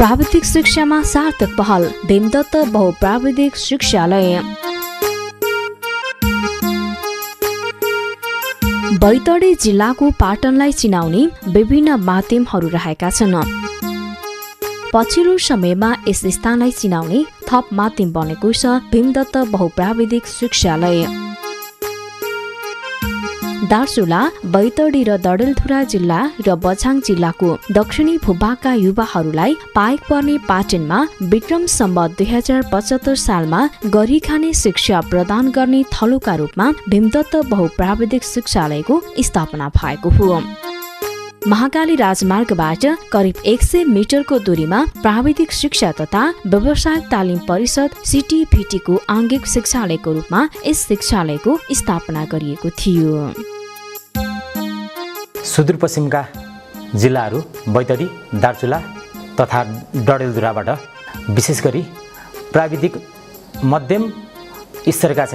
प्राविधिक शिक्षामा सार्थक पहल भीमदत्त बहुप्राविधिक शिक्षालय। बैतडी जिल्लाको पाटनलाई चिनाउने विभिन्न माध्यमहरू रहेका छन्। पछिल्लो समयमा यस स्थानलाई चिनाउने थप माध्यम बनेको छ भीमदत्त बहुप्राविधिक शिक्षालय। दार्चुला, बैतडी र डडेलधुरा जिल्ला र बझाङ जिल्लाको दक्षिणी भूभागका युवाहरूलाई पाएक पर्ने पाटनमा विक्रम सम्वत 2075 सालमा गरीखाने शिक्षा प्रदान गर्ने थलोका रूपमा भीमदत्त बहुप्राविधिक शिक्षालयको स्थापना भएको हो। महाकाली राजमार्गबाट करिब 100 मिटरको दूरीमा प्राविधिक शिक्षा तथा व्यावसायिक तालिम परिषद CTVT को आंगिक शिक्षालयको रूपमा यस शिक्षालयको स्थापना गरिएको थियो। सुदूरपश्चिमका जिल्लाहरू बैतडी, दार्चुला तथा डडेलधुराबाट विशेष गरी प्राविधिक मध्यम स्तरका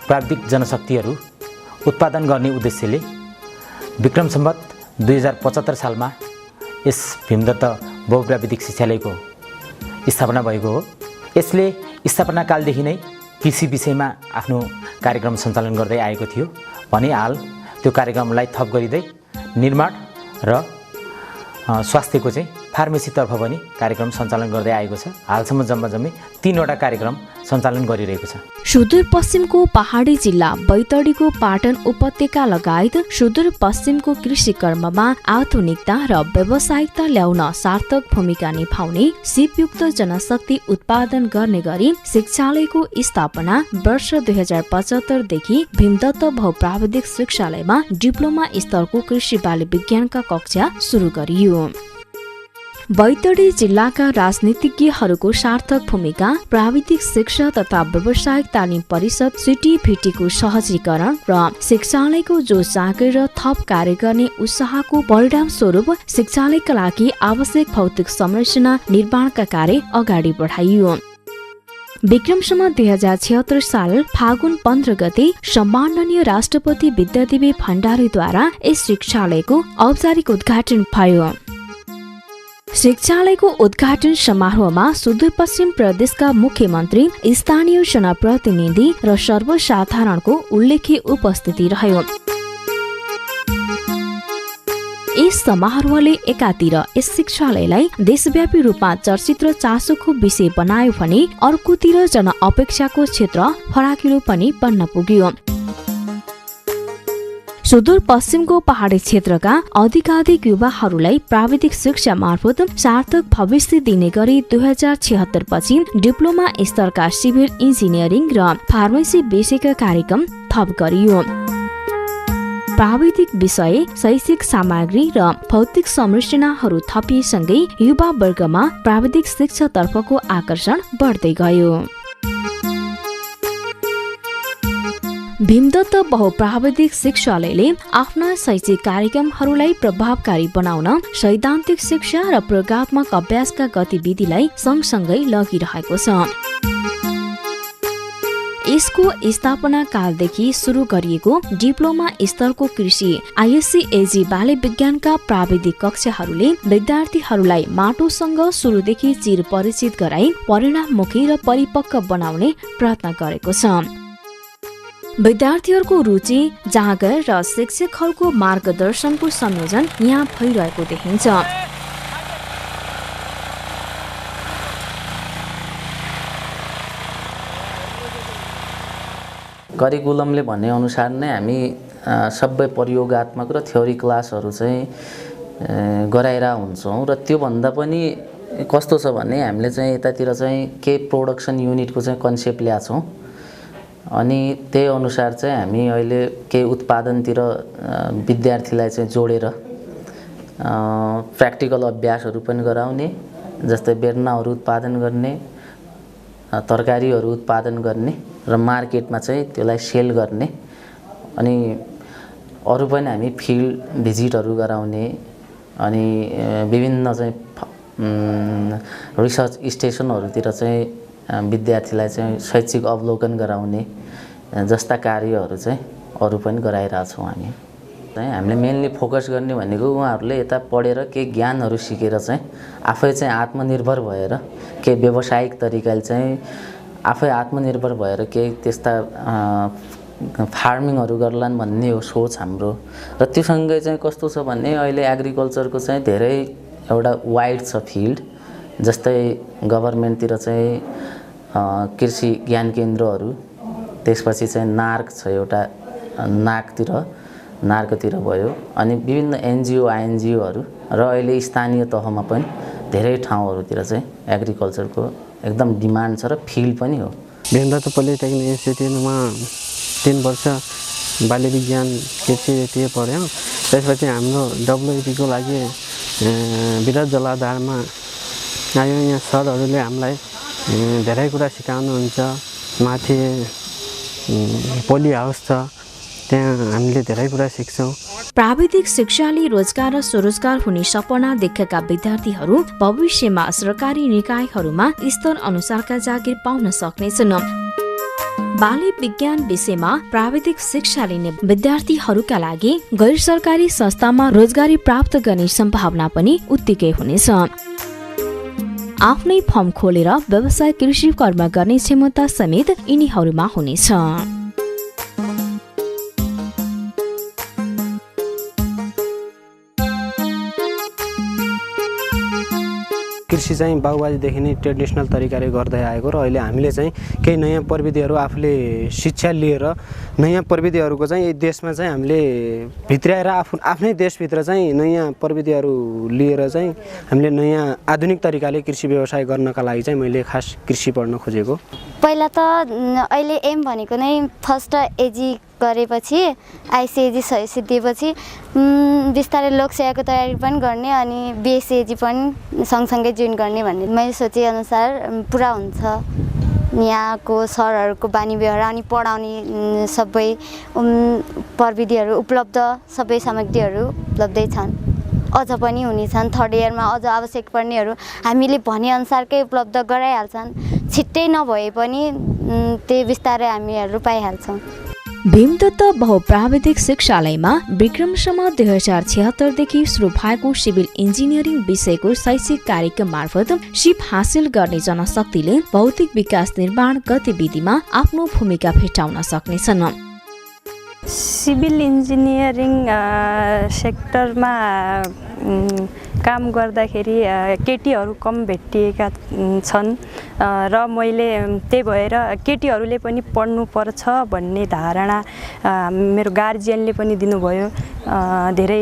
प्राविधिक जनशक्तिहरू उत्पादन गर्ने उद्देश्यले विक्रम सम्वत 2075 सालमा यस भीमदत्त बहुप्राविधिक शिक्षालयको स्थापना भएको हो। यसले स्थापना कालदेखि नै कृषि विषयमा आफ्नो कार्यक्रम सञ्चालन गर्दै आएको थियो भने हाल त्यो कार्यक्रमलाई थप गरिँदै निर्माण र स्वास्थ्यको फार्मेसीतर्फ पनि कार्यक्रम सञ्चालन गर्दै आएको छ। हालसम्म जम्मै 3वटा कार्यक्रम सञ्चालन गरिरहेको छ। सुदूरपश्चिमको पहाडी जिल्ला बैतडीको पाटन उपत्यका लगायत सुदूरपश्चिमको कृषि कर्ममा आधुनिकता र व्यावसायिकता ल्याउन सार्थक भूमिका निभाउने सिपयुक्त जनशक्ति उत्पादन गर्ने गरी शिक्षालयको स्थापना वर्ष 2075 देखि भीमदत्त बहुप्राविधिक शिक्षालयमा डिप्लोमा स्तरको कृषि बाली विज्ञानका कक्षा सुरु गरियो। बैतडी जिल्लाका राजनीतिज्ञहरूको सार्थक भूमिका, प्राविधिक शिक्षा तथा व्यावसायिक तालिम परिषद CTVT को सहजीकरण र शिक्षालयको जो जागिर र थप कार्य गर्ने उत्साहको परिणाम स्वरूप शिक्षालयका लागि आवश्यक भौतिक संरचना निर्माणका कार्य अगाडि बढाइयो। विक्रम सम्वत 2076 साल फागुन 15 गते सम्माननीय राष्ट्रपति विद्यादेवी भण्डारीद्वारा यस शिक्षालयको औपचारिक उद्घाटन भयो। शिक्षालयको उद्घाटन समारोहमा सुदूरपश्चिम प्रदेशका मुख्यमन्त्री, स्थानीय जनप्रतिनिधि र सर्वसाधारणको उल्लेख्य उपस्थिति रह्यो। यस समारोहले एकातिर यस शिक्षालयलाई देशव्यापी रूपमा चर्चित र चासोको विषय बनायो भने अर्कोतिर जनअपेक्षाको क्षेत्र फराकिलो पनि बन्न पुग्यो। सुदूरपश्चिमको पहाडी क्षेत्रका अधिकाधिक युवाहरूलाई प्राविधिक शिक्षा मार्फत सार्थक भविष्य दिने गरी 2076 पछि डिप्लोमा स्तरका सिभिल इन्जिनियरिङ र फार्मेसी विषयका कार्यक्रम थप गरियो। प्राविधिक विषय, शैक्षिक सामग्री र भौतिक संरचनाहरू थपिएसँगै युवा वर्गमा प्राविधिक शिक्षातर्फको आकर्षण बढ्दै गयो। भीमदत्त बहुप्राविधिक शिक्षालयले आफ्ना शैक्षिक कार्यक्रमहरूलाई प्रभावकारी बनाउन सैद्धान्तिक शिक्षा र प्रयोगात्मक अभ्यासका गतिविधिलाई सँगसँगै लगिरहेको छ। यसको स्थापना कालदेखि सुरु गरिएको डिप्लोमा स्तरको कृषि ISC बाली विज्ञानका प्राविधिक कक्षाहरूले विद्यार्थीहरूलाई माटोसँग सुरुदेखि चिर परिचित गराई परिणाममुखी र परिपक्व बनाउने प्रयत्न गरेको छ। विद्यार्थीहरूको रुचि, जाँगर र शिक्षकहरूको मार्गदर्शनको संयोजन यहाँ भइरहेको देखिन्छ। करिकुलमले भने अनुसार नै हामी सबै प्रयोगात्मक र थ्योरी क्लासहरू गराइरा हुन्छौँ र त्यो भन्दा पनि कस्तो छ भने हामीले यतातिर के प्रोडक्सन युनिटको कन्सेप्ट ल्याछौँ अनि त्यही अनुसार हामी अहिले केही उत्पादनतिर विद्यार्थीलाई जोडेर प्र्याक्टिकल अभ्यासहरू पनि गराउने, जस्तै बेर्नाहरू उत्पादन गर्ने, तरकारीहरू उत्पादन गर्ने र मार्केटमा त्यसलाई सेल गर्ने अनि अरू पनि हामी फिल्ड भिजिटहरू गराउने अनि विभिन्न रिसर्च स्टेसनहरूतिर विद्यार्थीलाई शैक्षिक अवलोकन गराउने जस्ता कार्यहरू अरू पनि गराइरहेछौँ हामी। हामीले मेनली फोकस गर्ने भनेको उहाँहरूले यता पढेर केही ज्ञानहरू सिकेर चाहिँ आफै चाहिँ आत्मनिर्भर भएर केही व्यावसायिक तरिकाले चाहिँ आफै आत्मनिर्भर भएर केही त्यस्ता फार्मिङहरू गर्लान् भन्ने हो सोच हाम्रो। र त्योसँगै चाहिँ कस्तो छ भने अहिले एग्रिकल्चरको चाहिँ धेरै एउटा वाइड छ फिल्ड। जस्तै गभर्मेन्टतिर चाहिँ कृषि ज्ञान केन्द्रहरू, त्यसपछि चाहिँ नार्क छ एउटा, नार्कतिर भयो, अनि विभिन्न एनजिओ आइएनजिओहरू, र अहिले स्थानीय तहमा पनि धेरै ठाउँहरूतिर चाहिँ एग्रिकल्चरको एकदम डिमान्ड छ र फिल्ड पनि हो। भेन्दात पोलिटेक्निक इन्स्टिट्युटमा 3 वर्ष बाल्य विज्ञान कृषि पढ्यो। त्यसपछि हाम्रो डब्लुइपीको लागि विराट जलाधारमा आयो। यहाँ सरहरूले हामीलाई धेरै कुरा सिकाउनुहुन्छ। माथि पोली हाउस छ, त्यहाँ हामीले धेरै कुरा सिक्छौँ। प्राविधिक शिक्षाले रोजगार र स्वरोजगार हुने सपना देखेका विद्यार्थीहरू भविष्यमा सरकारी निकायहरूमा स्तर अनुसारका जागिर पाउन सक्नेछन्। बाल्य विज्ञान विषयमा प्राविधिक शिक्षा लिने विद्यार्थीहरूका लागि गैर सरकारी संस्थामा रोजगारी प्राप्त गर्ने सम्भावना पनि उत्तिकै हुनेछ। आफ्नै फर्म खोलेर व्यवसाय कृषि कर्म गर्ने क्षमता समेत यिनीहरूमा हुनेछ। कृषि चाहिँ बाबुबाजेदेखि नै ट्रेडिसनल तरिकाले गर्दै आएको र अहिले हामीले चाहिँ केही नयाँ प्रविधिहरू आफूले शिक्षा लिएर नयाँ प्रविधिहरूको चाहिँ यही देशमा चाहिँ हामीले भित्र्याएर आफ्नै देशभित्र चाहिँ नयाँ प्रविधिहरू लिएर चाहिँ हामीले नयाँ आधुनिक तरिकाले कृषि व्यवसाय गर्नका लागि चाहिँ मैले खास कृषि पढ्न खोजेको। पहिला त अहिले एम भनेको नै फर्स्ट एजी गरेपछि आइसिएजी सिद्धिएपछि बिस्तारै लोकसेवाको तयारी पनि गर्ने अनि बिएससिएजी पनि सँगसँगै जोइन गर्ने भन्ने मैले सोचेअनुसार पुरा हुन्छ। यहाँको सरहरूको बानी व्यवहार अनि पढाउने सबै प्रविधिहरू उपलब्ध, सबै सामग्रीहरू उपलब्धै छन्, अझ पनि हुनेछन्। थर्ड इयरमा अझ आवश्यक पर्नेहरू हामीले भनेअनुसारकै उपलब्ध गराइहाल्छन्। छिट्टै नभए पनि त्यही बिस्तारै हामीहरू पाइहाल्छौँ। भीमदत्त बहुप्राविधिक शिक्षालयमा विक्रमसम्म 2076 देखि सुरु भएको सिभिल इन्जिनियरिङ विषयको शैक्षिक कार्यक्रम मार्फत सिप हासिल गर्ने जनशक्तिले भौतिक विकास निर्माण गतिविधिमा आफ्नो भूमिका भेट्टाउन सक्नेछन्। सिभिल इन्जिनियरिङ सेक्टरमा काम गर्दाखेरि केटीहरू कम भेटिएका छन् र मैले त्यही भएर केटीहरूले पनि पढ्नुपर्छ भन्ने धारणा मेरो गार्जियनले पनि दिनुभयो, धेरै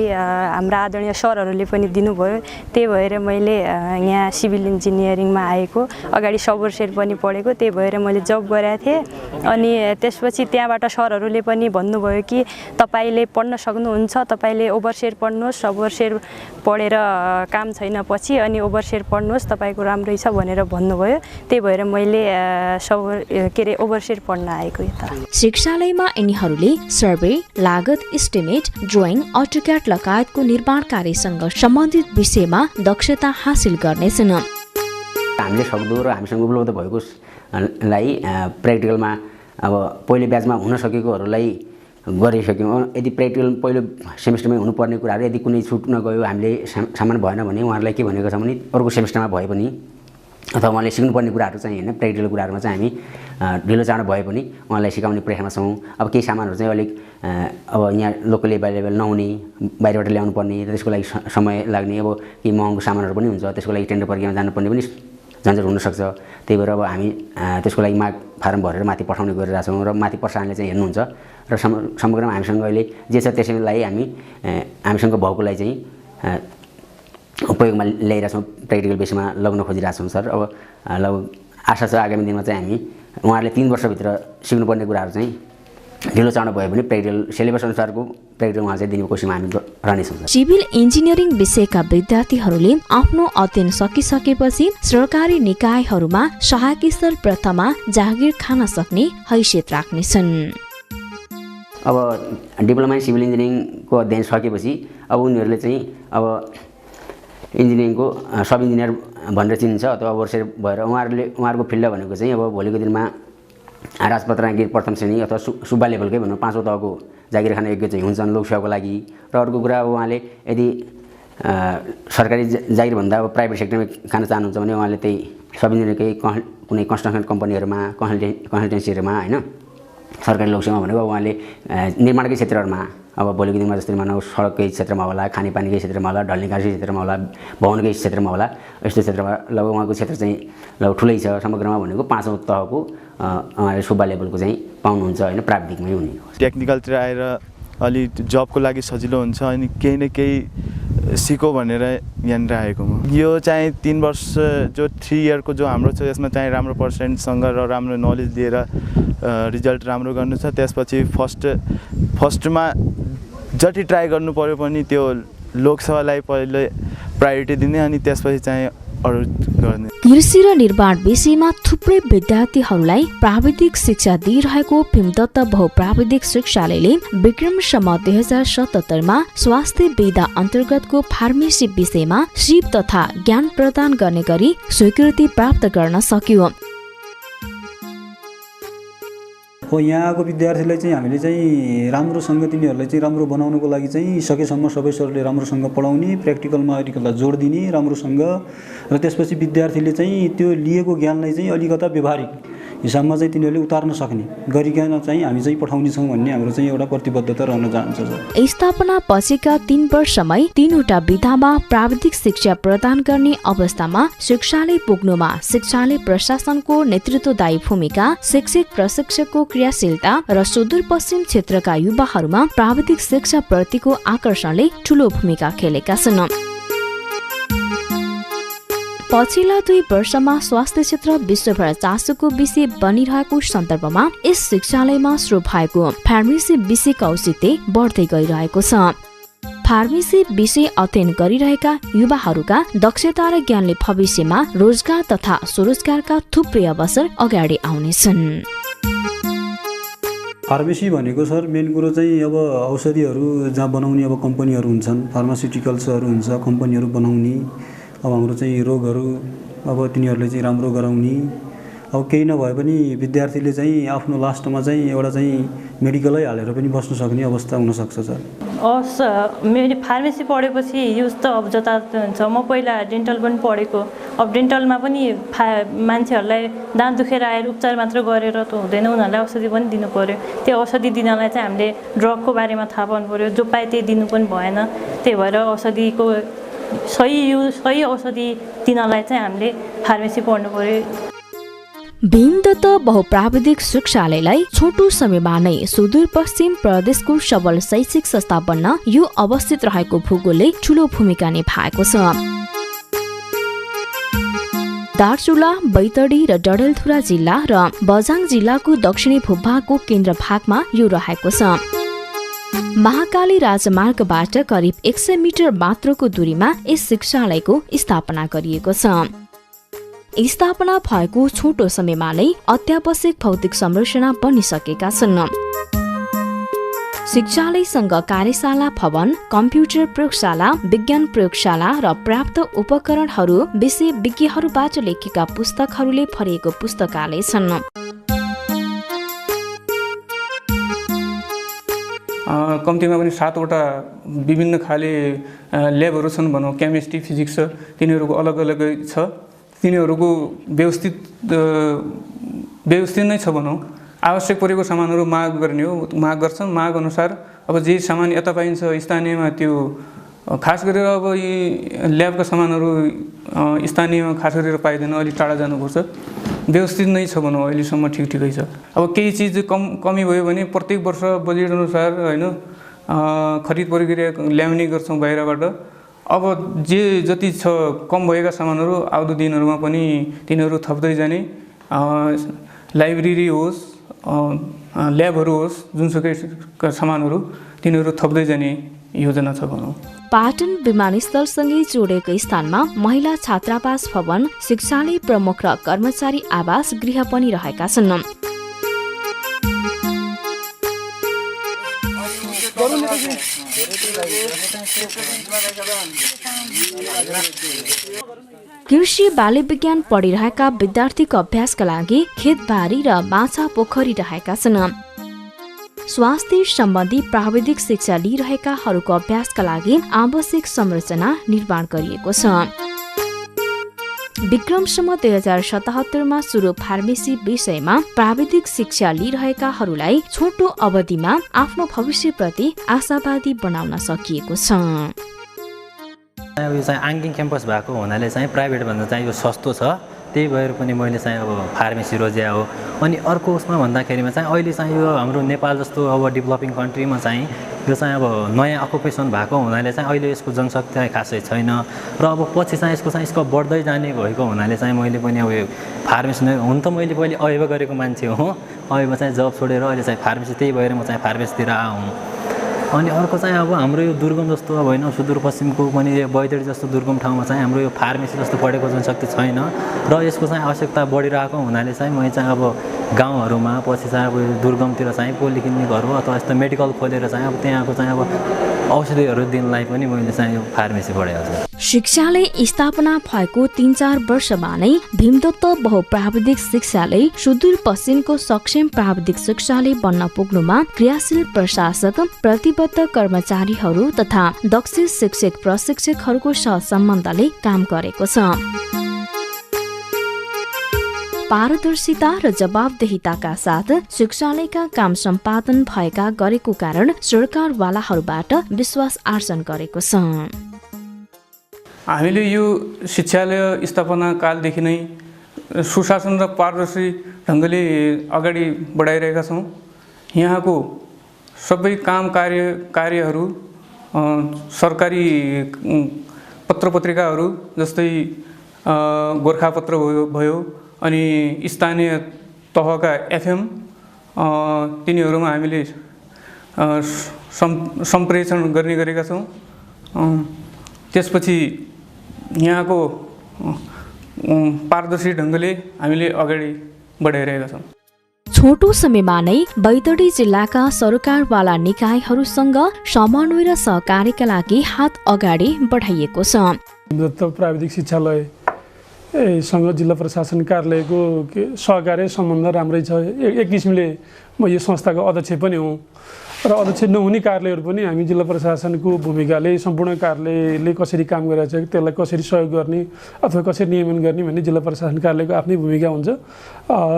हाम्रा आदरणीय सरहरूले पनि दिनुभयो। त्यही भएर मैले यहाँ सिभिल इन्जिनियरिङमा आएको, अगाडि सबरसेट पनि पढेको, त्यही भएर मैले जब गरेको थिएँ। अनि त्यसपछि त्यहाँबाट सरहरूले पनि भन्नुभयो कि तपाईँले पढ्न सक्नुहुन्छ, तपाईँले ओभरसेट पढ्नुहोस्, सबरसेट पढेर काम छैन पछि अनि ओभरसेट पढ्नुहोस्, तपाईँको राम्रै छ भनेर भन्नुभयो। त्यही भएर मैले ओभरसेट पढ्न आएको यता। शिक्षालयमा यिनीहरूले सर्वे, लागत एस्टिमेट, ड्रइङ, अटोक्याड लगायतको निर्माण कार्यसँग सम्बन्धित विषयमा दक्षता हासिल गर्नेछन्। हामीले सक्दो र हामीसँग उपलब्ध भएको लाई प्र्याक्टिकलमा अब पहिलो ब्याचमा हुन सकेकोहरूलाई गरिसक्यौँ। यदि प्र्याक्टिकल पहिलो सेमेस्टरमै हुनुपर्ने कुराहरू यदि कुनै छुट नगयो, हामीले सामान भएन भने उहाँहरूलाई के भनेको छ भने अर्को सेमेस्टरमा भए पनि अथवा उहाँले सिक्नुपर्ने कुराहरू चाहिँ होइन प्र्याक्टिकल कुराहरूमा चाहिँ हामी ढिलो चाँडो भए पनि उहाँलाई सिकाउने प्रयासमा छौँ। अब केही सामानहरू चाहिँ अलिक अब यहाँ लोकली एभाइलेबल नहुने, बाहिरबाट ल्याउनु पर्ने, त्यसको लागि समय लाग्ने, अब केही महँगो सामानहरू पनि हुन्छ, त्यसको लागि टेन्डर प्रक्रियामा जानुपर्ने पनि झन्झट हुनसक्छ। त्यही भएर अब हामी त्यसको लागि माग फारम भरेर माथि पठाउने गरिरहेछौँ र माथि प्रशासनले चाहिँ हेर्नुहुन्छ र समग्रमा हामीसँग अहिले जे छ त्यसैलाई हामीसँग भएकोलाई चाहिँ उपयोगमा ल्याइरहेछौँ, प्र्याक्टिकल बेसमा लगाउन खोजिरहेछौँ सर। अब लगभग आशा छ आगामी दिनमा चाहिँ हामी उहाँहरूले 3 वर्षभित्र सिक्नुपर्ने कुराहरू चाहिँ ढिलो चाँडो भयो भने प्र्याक्टिकल सिलेबस अनुसारको प्र्याक्टिकल उहाँ चाहिँ दिने कोसिसमा हामी रहनेछौँ। सिभिल इन्जिनियरिङ विषयका विद्यार्थीहरूले आफ्नो अध्ययन सकिसकेपछि सरकारी निकायहरूमा सहायक स्तर प्रथममा जागिर खान सक्ने हैसियत राख्नेछन्। अब डिप्लोमा इन सिभिल इन्जिनियरिङको अध्ययन सकेपछि अब उनीहरूले चाहिँ अब इन्जिनियरिङको सब इन्जिनियर भनेर चिनिन्छ अथवा ओभरसेयर भएर उहाँहरूको फिल्ड भनेको चाहिँ अब भोलिको दिनमा राजपत्र राँकी प्रथम श्रेणी अथवा सुब्बा लेभलकै भनौँ 5औं तहको जागिर खान योग्य चाहिँ हुन्छन् लोकसेवाको लागि। र अर्को कुरा अब उहाँले यदि सरकारी जागिरभन्दा अब प्राइभेट सेक्टरमा खान चाहनुहुन्छ भने उहाँले त्यही सबैजनाकै कुनै कन्स्ट्रक्सन कम्पनीहरूमा कन्सल्टेन्सीहरूमा होइन सरकारी लोकसेवा भनेको उहाँले निर्माणकै क्षेत्रहरूमा अब भोलिको दिनमा जस्तै मानव सडककै क्षेत्रमा होला, खानेपानीकै क्षेत्रमा होला, ढल्ने कार्य क्षेत्रमा होला, भवनकै क्षेत्रमा होला, यस्तो क्षेत्रमा लगभग उहाँको क्षेत्र चाहिँ लगभग ठुलै छ। समग्रमा भनेको 5औं तहको उहाँले सुब्बा लेभलको चाहिँ पाउनुहुन्छ होइन, प्राविधिकमै हुने। टेक्निकलतिर आएर अलि जबको लागि सजिलो हुन्छ अनि केही न केही सिको भनेर यहाँनिर आएको म। यो चाहिँ 3 वर्ष जो 3 इयरको जो हाम्रो छ यसमा चाहिँ राम्रो पर्सेन्टसँग र राम्रो नलेज दिएर रिजल्ट राम्रो गर्नु छ। त्यसपछि फर्स्टमा जति ट्राई गर्नु पर्यो पनि त्यो लोकसेवालाई पहिले प्रायोरिटी दिने अनि त्यसपछि चाहिँ अरू गर्ने। कृषि र निर्माण विषयमा थुप्रै विद्यार्थीहरूलाई प्राविधिक शिक्षा दिइरहेको भीमदत्त बहुप्राविधिक शिक्षालयले विक्रमसम्म 2077 मा स्वास्थ्य विधा अन्तर्गतको फार्मेसी विषयमा सिप तथा ज्ञान प्रदान गर्ने गरी स्वीकृति प्राप्त गर्न सक्यो। यहाँको विद्यार्थीलाई चाहिँ हामीले चाहिँ राम्रोसँग तिनीहरूलाई चाहिँ राम्रो बनाउनको लागि चाहिँ सकेसम्म सबै सरले राम्रोसँग पढाउने, प्र्याक्टिकलमा अलिकता जोड दिने राम्रोसँग, र त्यसपछि विद्यार्थीले चाहिँ त्यो लिएको ज्ञानलाई चाहिँ अलिकता व्यवहारिक हिसाबमा चाहिँ तिनीहरूले उतार्न सक्ने गरिकन चाहिँ हामी चाहिँ पठाउनेछौँ भन्ने हाम्रो चाहिँ एउटा प्रतिबद्धता रहन जान्छ। स्थापना पछिका 3 वर्षमै 3वटा विधामा प्राविधिक शिक्षा प्रदान गर्ने अवस्थामा शिक्षालय पुग्नुमा शिक्षालय प्रशासनको नेतृत्वदायी भूमिका, शिक्षक प्रशिक्षकको क्रियाशीलता र सुदूरपश्चिम क्षेत्रका युवाहरूमा प्राविधिक शिक्षा प्रतिको आकर्षणले ठूलो भूमिका खेलेका छन्। पछिल्ला 2 वर्षमा स्वास्थ्य क्षेत्र विश्वभर चासोको विषय बनिरहेको सन्दर्भमा यस शिक्षालयमा सुरु भएको फार्मेसी विषयको औचित्य बढ्दै गइरहेको छ। फार्मेसी विषय अध्ययन गरिरहेका युवाहरूका दक्षता र ज्ञानले भविष्यमा रोजगार तथा स्वरोजगारका थुप्रै अवसर अगाडि आउनेछन्। फार्मेसी भनेको सर मेन कुरो चाहिँ अब औषधिहरू जहाँ बनाउने अब कम्पनीहरू हुन्छन्, फार्मास्युटिकल्सहरू हुन्छ, कम्पनीहरू बनाउने, अब हाम्रो चाहिँ रोगहरू अब तिनीहरूले चाहिँ राम्रो गराउने, अब केही नभए पनि विद्यार्थीले चाहिँ आफ्नो लास्टमा चाहिँ एउटा चाहिँ मेडिकलै हालेर पनि बस्न सक्ने अवस्था हुनसक्छ सर। मैले फार्मेसी पढेपछि युज त अब जताततै हुन्छ। म पहिला डेन्टल पनि पढेको, अब डेन्टलमा पनि मान्छेहरूलाई दाँत दुखेर आएर उपचार मात्र गरेर त हुँदैन, उनीहरूलाई औषधि पनि दिनु पर्यो। त्यो औषधि दिनलाई चाहिँ हामीले ड्रगको बारेमा थाहा पाउनु पर्यो, जो पाए त्यही दिनु पनि भएन। त्यही भएर औषधिको सही औषधि दिनलाई चाहिँ हामीले फार्मेसी पढ्नु पर्यो। भीमदत्त बहुप्राविधिक शिक्षालयलाई छोटो समयमा नै सुदूरपश्चिम प्रदेशको सबल शैक्षिक संस्था बन्न यो अवस्थित रहेको भूगोलले ठूलो भूमिका निभाएको छ। दार्चुला, बैतडी र डडेलधुरा जिल्ला र बझाङ जिल्लाको दक्षिणी भूभागको केन्द्र भागमा यो रहेको छ। महाकाली राजमार्गबाट करिब 100 मिटर मात्रको दूरीमा यस शिक्षालयको स्थापना गरिएको छ। स्थापना भएको छोटो समयमा नै अत्यावश्यक भौतिक संरचना बनिसकेका छन्। शिक्षालयसँग कार्यशाला भवन, कम्प्युटर प्रयोगशाला, विज्ञान प्रयोगशाला र पर्याप्त उपकरणहरू विषय विज्ञहरूबाट लेखेका पुस्तकहरूले भरिएको पुस्तकालय छन्। कम्तीमा पनि 7वटा विभिन्न खाले ल्याबहरू छन् भनौँ, केमिस्ट्री, फिजिक्स, तिनीहरूको अलग अलगै छ। तिनीहरूको व्यवस्थित नै छ भनौँ। आवश्यक परेको सामानहरू माग गर्ने हो, माग गर्छन्। माग अनुसार अब जे सामान यता पाइन्छ स्थानीयमा त्यो खास गरेर अब यी ल्याबका सामानहरू स्थानीयमा खास गरेर पाइँदैन, अलिक टाढा जानुपर्छ। व्यवस्थित नै छ भनौँ, अहिलेसम्म ठिकै छ। अब केही चिज कमी भयो भने प्रत्येक वर्ष बजेट अनुसार होइन खरिद प्रक्रिया ल्याउने गर्छौँ बाहिरबाट। अब जति छ कम भएका सामानहरू आउँदो दिनहरूमा पनि तिनीहरू थप्दै जाने, लाइब्रेरी होस्, ल्याबहरू होस्, जुनसुकै सामानहरू तिनीहरू थप्दै जाने योजना छ भनौँ। पाटन विमानस्थलसँगै जोडेको स्थानमा महिला छात्रावास भवन, शिक्षालय प्रमुख र कर्मचारी आवास गृह पनि रहेका छन्। कृषि बाली विज्ञान पढिरहेका विद्यार्थीको अभ्यासका लागि खेतबारी र माछा पोखरी रहेका छन्। स्वास्थ्य सम्बन्धी प्राविधिक शिक्षा लिइरहेकाहरूको अभ्यासका लागि आवश्यक संरचना निर्माण गरिएको छ। विक्रमसम्म 2077 सुरु फार्मेसी विषयमा प्राविधिक शिक्षा लिइरहेकाहरूलाई छोटो अवधिमा आफ्नो भविष्यप्रति आशावादी बनाउन सकिएको छ। यो चाहिँ आङ्गिङ क्याम्पस भएको हुनाले चाहिँ प्राइभेट भन्दा चाहिँ यो सस्तो छ, त्यही भएर पनि मैले चाहिँ अब फार्मेसी रोज्या हो। अनि अर्को उसमा भन्दाखेरिमा चाहिँ अहिले चाहिँ यो हाम्रो नेपाल जस्तो अब डेभलपिङ कन्ट्रीमा चाहिँ यो चाहिँ अब नयाँ अकुपेसन भएको हुनाले चाहिँ अहिले यसको जनशक्ति चाहिँ खासै छैन र अब पछि चाहिँ यसको स्कोप बढ्दै जाने भएको हुनाले चाहिँ मैले पनि अब यो फार्मेसी नै हुन त मैले पहिले अयबा गरेको मान्छे हो, अयबा चाहिँ जब छोडेर अहिले चाहिँ फार्मेसी, त्यही भएर म चाहिँ फार्मेसीतिर आउँ। अनि अर्को चाहिँ अब हाम्रो यो दुर्गम जस्तो अब होइन सुदूरपश्चिमको पनि यो बैतडी जस्तो दुर्गम ठाउँमा चाहिँ हाम्रो यो फार्मेसी जस्तो पढेको जनशक्ति छैन र यसको चाहिँ आवश्यकता बढिरहेको हुनाले चाहिँ मैले चाहिँ अब गाउँहरूमा पछि चाहिँ अब दुर्गमतिर चाहिँ पोलिक्लिनिकहरू अथवा यस्तो मेडिकल खोलेर चाहिँ अब त्यहाँको चाहिँ अब औषधिहरू दिनलाई पनि मैले चाहिँ यो फार्मेसी पढेको छु। शिक्षालय स्थापना भएको 3-4 वर्षमा नै भीमदत्त बहुप्राविधिक शिक्षालय सुदूरपश्चिमको सक्षम प्राविधिक शिक्षालय बन्न पुग्नुमा क्रियाशील प्रशासक, प्रतिबद्ध कर्मचारीहरू तथा दक्ष शिक्षक प्रशिक्षकहरूको सहसम्बन्धले काम गरेको छ। पारदर्शिता र जवाबदेहिताका साथ शिक्षालयका काम सम्पादन भएका गरेको कारण सरकारवालाहरूबाट विश्वास आर्जन गरेको छ। हामीले यो शिक्षालय स्थापना कालदेखि नै सुशासन र पारदर्शी ढङ्गले अगाडि बढाइरहेका छौँ। यहाँको सबै काम कार्यहरू सरकारी पत्रपत्रिकाहरू जस्तै गोर्खापत्र भयो अनि स्थानीय तहका एफएम तिनीहरूमा हामीले सम्प्रेषण गर्ने गरेका छौँ। त्यसपछि यहाँको पारदर्शी ढङ्गले हामीले अगाडि बढाइरहेका छौँ। छोटो समयमा नै बैतडी जिल्लाका सरकारवाला निकायहरूसँग समन्वय र सहकार्यका लागि हात अगाडि बढाइएको छ। भीमदत्त प्राविधिक शिक्षालय सँग जिल्ला प्रशासन कार्यालयको सहकार्य सम्बन्ध राम्रै छ। एक किसिमले म यो संस्थाको अध्यक्ष पनि हुँ र अध्यक्ष नहुने कार्यालयहरू पनि हामी जिल्ला प्रशासनको भूमिकाले सम्पूर्ण कार्यालयले कसरी काम गरिरहेको छ त्यसलाई कसरी सहयोग गर्ने अथवा कसरी नियमन गर्ने भन्ने जिल्ला प्रशासन कार्यालयको आफ्नै भूमिका हुन्छ।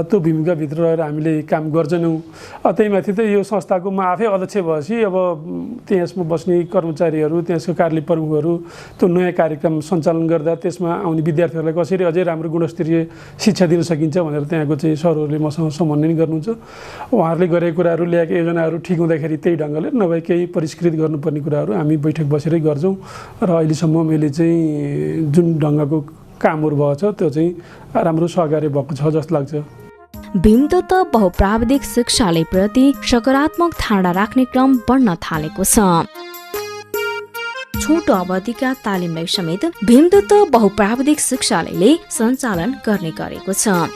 त्यो भूमिकाभित्र रहेर हामीले काम गर्छौँ। त्यही माथि त यो संस्थाको म आफै अध्यक्ष भएपछि अब त्यसमा बस्ने कर्मचारीहरू, त्यसको कार्यालय प्रमुखहरू त्यो नयाँ कार्यक्रम सञ्चालन गर्दा त्यसमा आउने विद्यार्थीहरूलाई कसरी अझै राम्रो गुणस्तरीय शिक्षा दिन सकिन्छ भनेर त्यहाँको चाहिँ सरहरूले मसँग समन्वय गर्नुहुन्छ। उहाँहरूले गरेको कुराहरू, ल्याएका योजनाहरू ठिक हुँदाखेरि त्यही ढङ्गले नभए केही परिष्कृत गर्नुपर्ने कुराहरू हामी बैठक बसेरै गर्छौँ र अहिलेसम्म मैले चाहिँ जुन ढङ्गको कामहरू भएको छ त्यो चाहिँ राम्रो सहकार्य भएको छ जस्तो लाग्छ। भीमदत्त बहुप्राविधिक शिक्षालयप्रति सकारात्मक धारणा राख्ने क्रम बढ्न थालेको छ। छोटो अवधिका तालिमलाई समेत भीमदत्त बहुप्राविधिक शिक्षालयले सञ्चालन गर्ने गरेको छ।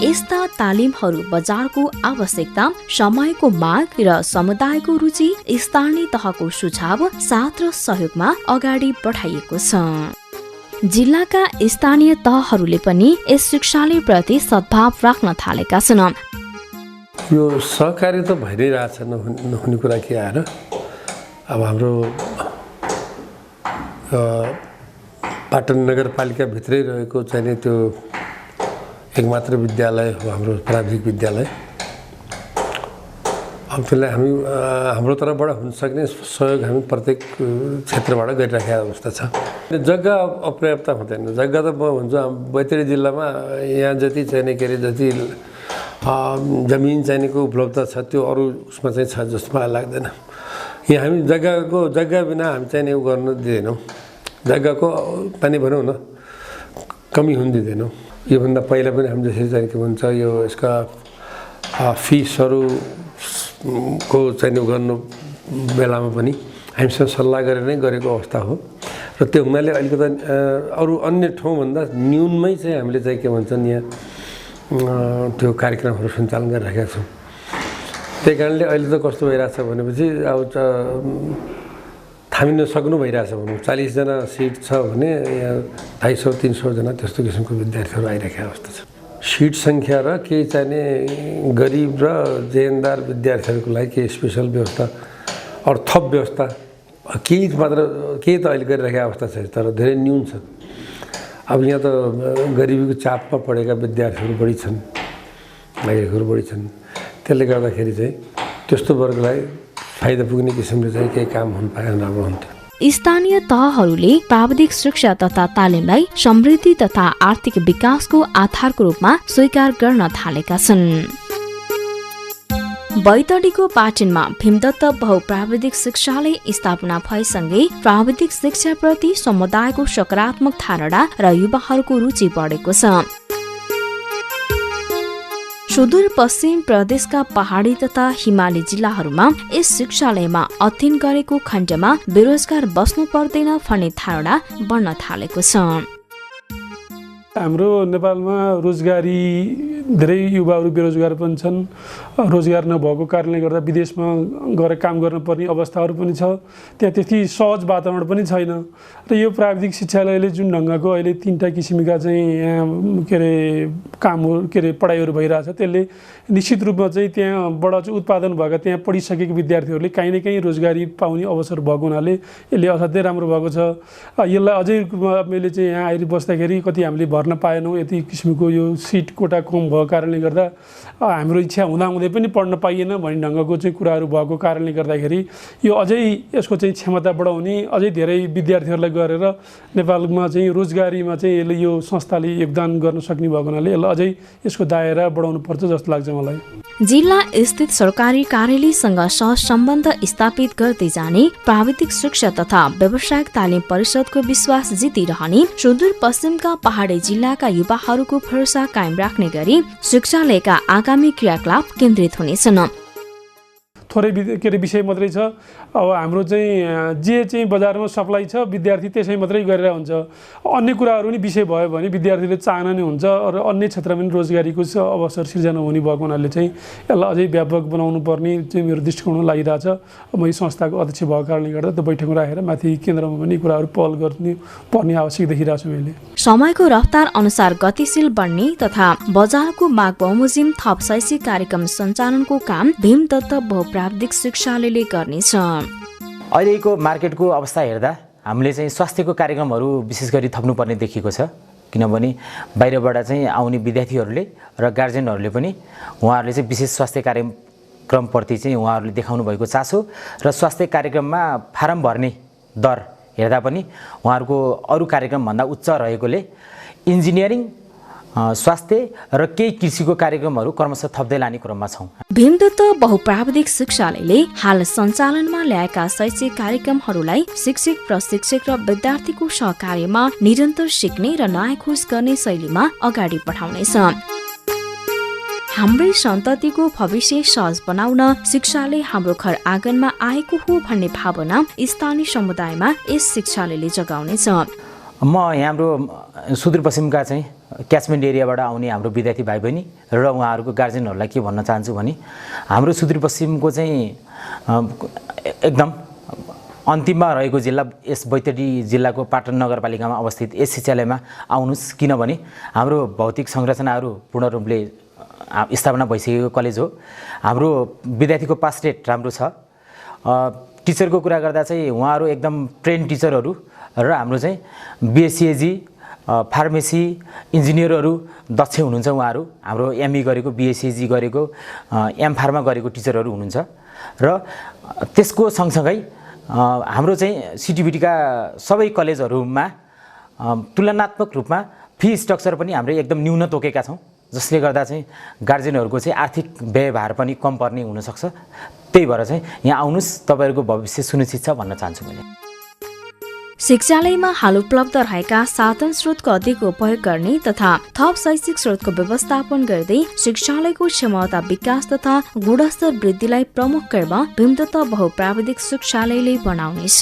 यस्ता तालिमहरू बजारको आवश्यकता, समयको माग र समुदायको रुचि, स्थानीय तहको सुझाव, साथ र सहयोगमा अगाडि बढाइएको छ। जिल्लाका स्थानीय तहहरूले पनि यस शिक्षालयप्रति सद्भाव राख्न थालेका छन्। यो सहकार्य त भइ नै रहेछ, नहुने कुरा के आएर। अब हाम्रो पाटन नगरपालिकाभित्रै रहेको चाहिँ त्यो एकमात्र विद्यालय हो हाम्रो प्राविधिक विद्यालय। अब त्यसलाई हामी हाम्रो तर्फबाट हुन सक्ने सहयोग हामी प्रत्येक क्षेत्रबाट गरिराखेका अवस्था छ। जग्गा अपर्याप्त हुँदैन। जग्गा त म भन्छु बैतडी जिल्लामा यहाँ जति चाहिने के अरे जति जमिन चाहिनेको उपलब्ध छ त्यो अरू उसमा चाहिँ छ जस्तो मलाई लाग्दैन। यहाँ हामी जग्गा बिना हामी चाहिने गर्न दिँदैनौँ। जग्गाको पानी भनौँ न कमी हुन दिँदैनौँ। योभन्दा पहिला पनि हामी जसरी चाहिँ के भन्छ यो यसका फिसहरू को चाहिँ गर्नु बेलामा पनि हामीसँग सल्लाह गरेर नै गरेको अवस्था हो र त्यो हुनाले अहिले त अरू अन्य ठाउँभन्दा न्यूनमै चाहिँ हामीले चाहिँ के भन्छन् यहाँ त्यो कार्यक्रमहरू सञ्चालन गरिरहेका छौँ। त्यही कारणले अहिले त कस्तो भइरहेछ भनेपछि अब थामिन सक्नु भइरहेछ भनौँ। 40 जना सिट छ भने यहाँ 250-300 जना त्यस्तो किसिमको विद्यार्थीहरू आइरहेको अवस्था छ। सिट सङ्ख्या र केही चाहिने गरिब र जेहेन्दार विद्यार्थीहरूको लागि केही स्पेसल व्यवस्था अरू थप व्यवस्था केही त अहिले गरिरहेको अवस्था छ, तर धेरै न्यून छ। अब यहाँ त गरिबीको चापमा पढेका विद्यार्थीहरू बढी छन्, नागरिकहरू बढी छन्। त्यसले गर्दाखेरि चाहिँ त्यस्तो वर्गलाई फाइदा पुग्ने किसिमले चाहिँ केही काम हुन पाए राम्रो हुन्थ्यो। स्थानीय तहहरूले प्राविधिक शिक्षा तथा तालिमलाई समृद्धि तथा आर्थिक विकासको आधारको रूपमा स्वीकार गर्न थालेका छन्। बैतडीको पाटनमा भीमदत्त बहुप्राविधिक शिक्षालय स्थापना भएसँगै प्राविधिक शिक्षाप्रति समुदायको सकारात्मक धारणा र युवाहरूको रुचि बढेको छ। सुदूरपश्चिम प्रदेशका पहाडी तथा हिमाली जिल्लाहरूमा यस शिक्षालयमा अध्ययन गरेको खण्डमा बेरोजगार बस्नु पर्दैन भन्ने धारणा बढ्न थालेको छ। हाम्रो नेपालमा रोजगारी धेरै युवाहरू बेरोजगार पनि छन्। रोजगार नभएको कारणले गर्दा विदेशमा गएर काम गर्नुपर्ने अवस्थाहरू पनि छ। त्यहाँ त्यति सहज वातावरण पनि छैन र यो प्राविधिक शिक्षालयले जुन ढङ्गको अहिले 3टा किसिमका चाहिँ पढाइहरू भइरहेछ, त्यसले निश्चित रूपमा चाहिँ त्यहाँबाट चाहिँ उत्पादन भएका त्यहाँ पढिसकेको विद्यार्थीहरूले काहीँ न काहीँ रोजगारी पाउने अवसर भएको हुनाले यसले असाध्यै राम्रो भएको छ। यसलाई अझै मैले चाहिँ यहाँ आएर बस्दाखेरि कति हामीले भर्न पाएनौँ, यति किसिमको यो सिट कोटा कम भएको कारणले गर्दा हाम्रो इच्छा हुँदाहुँदै पनि पढ्न पाइएन भन्ने ढङ्गको चाहिँ कुराहरू भएको कारणले गर्दाखेरि यो अझै यसको चाहिँ क्षमता बढाउने, अझै धेरै विद्यार्थीहरूलाई गरेर नेपालमा चाहिँ रोजगारीमा चाहिँ यसले यो संस्थाले योगदान गर्न सक्ने भएको हुनाले यसलाई अझै यसको दायरा बढाउनु पर्छ जस्तो लाग्छ मलाई। जिल्ला स्थित सरकारी कार्यालयसँग सहसम्बन्ध स्थापित गर्दै जाने प्राविधिक शिक्षा तथा व्यावसायिक तालिम परिषदको विश्वास जितिरहने सुदूरपश्चिमका पहाडी जिल्लाका युवाहरूको भरोसा कायम राख्ने गरी शिक्षालयका आगामी क्रियाकलाप केन्द्रित हुनेछन्। थोरै विषय मात्रै छ। अब हाम्रो चाहिँ जे चाहिँ बजारमा सप्लाई छ विद्यार्थी त्यसै मात्रै गरेर हुन्छ। अन्य कुराहरू पनि विषय भयो भने विद्यार्थीले चाहना नै हुन्छ र अन्य क्षेत्रमा पनि रोजगारीको अवसर सिर्जना हुने भएको हुनाले चाहिँ यसलाई अझै व्यापक बनाउनु पर्ने चाहिँ मेरो दृष्टिकोण लागिरहेछ। म यो संस्थाको अध्यक्ष भएको कारणले गर्दा त्यो बैठकमा राखेर माथि केन्द्रमा पनि कुराहरू पहल गर्नु पर्ने आवश्यक देखिरहेको छु मैले। समयको रफ्तार अनुसार गतिशील बन्ने तथा बजारको माग बमोजिम थप शैक्षिक कार्यक्रम सञ्चालनको काम भीमदत्त बहुप्राविधिक शिक्षालयले गर्नेछ। अहिलेको मार्केटको अवस्था हेर्दा हामीले चाहिँ स्वास्थ्यको कार्यक्रमहरू विशेष गरी थप्नुपर्ने देखिएको छ। किनभने बाहिरबाट चाहिँ आउने विद्यार्थीहरूले र गार्जेनहरूले पनि उहाँहरूले चाहिँ विशेष स्वास्थ्य कार्यक्रमप्रति चाहिँ उहाँहरूले देखाउनु भएको चासो र स्वास्थ्य कार्यक्रममा फारम भर्ने दर हेर्दा पनि उहाँहरूको अरू कार्यक्रमभन्दा उच्च रहेकोले इन्जिनियरिङ, स्वास्थ्य र केही कृषिको कार्यक्रमहरू क्रमशः थप्दै लाने क्रममा छौँ। भीमदत्त बहुप्राविधिक शिक्षालयले हाल सञ्चालनमा ल्याएका शैक्षिक कार्यक्रमहरूलाई शिक्षक, प्रशिक्षक र विद्यार्थीको सहकार्यमा निरन्तर सिक्ने र नयाँ खोज गर्ने शैलीमा अगाडि बढाउनेछ। हाम्रै सन्ततिको भविष्य सहज बनाउन शिक्षाले हाम्रो घर आँगनमा आएको हो भन्ने भावना स्थानीय समुदायमा यस शिक्षालयले जगाउनेछ। म हाम्रो सुदूरपश्चिमका चाहिँ क्याचमेन्ट एरियाबाट आउने हाम्रो विद्यार्थी भाइ बहिनी र उहाँहरूको गार्जेनहरूलाई के भन्न चाहन्छु भने हाम्रो सुदूरपश्चिमको चाहिँ एकदम अन्तिममा रहेको जिल्ला यस बैतडी जिल्लाको पाटन नगरपालिकामा अवस्थित यस शिक्षालयमा आउनुहोस्। किनभने हाम्रो भौतिक संरचनाहरू पूर्ण रूपले स्थापना भइसकेको कलेज हो। हाम्रो विद्यार्थीको पास रेट राम्रो छ। टिचरको कुरा गर्दा चाहिँ उहाँहरू एकदम ट्रेन टिचरहरू र हाम्रो चाहिँ बिएससिएजी, फार्मेसी, इन्जिनियरहरू दक्ष हुनुहुन्छ। उहाँहरू हाम्रो एमई गरेको, बिएससिएजी गरेको, एम फार्मा गरेको टिचरहरू हुनुहुन्छ। र त्यसको सँगसँगै हाम्रो चाहिँ सिटिभिटीका सबै कलेजहरूमा तुलनात्मक रूपमा फी स्ट्रक्चर पनि हामीले एकदम न्यून तोकेका छौँ, जसले गर्दा चाहिँ गार्जेनहरूको चाहिँ आर्थिक व्ययभार पनि कम पर्ने हुनसक्छ। त्यही भएर चाहिँ यहाँ आउनुहोस्, तपाईँहरूको भविष्य सुनिश्चित छ भन्न चाहन्छु मैले। शिक्षालयमा हाल उपलब्ध रहेका साधन स्रोतको अधिक उपयोग गर्ने तथा थप शैक्षिक स्रोतको व्यवस्थापन गर्दै शिक्षालयको क्षमता विकास तथा गुणस्तर वृद्धिलाई प्रमुख कर्म भीमदत्त बहुप्राविधिक शिक्षालयले बनाउनेछ।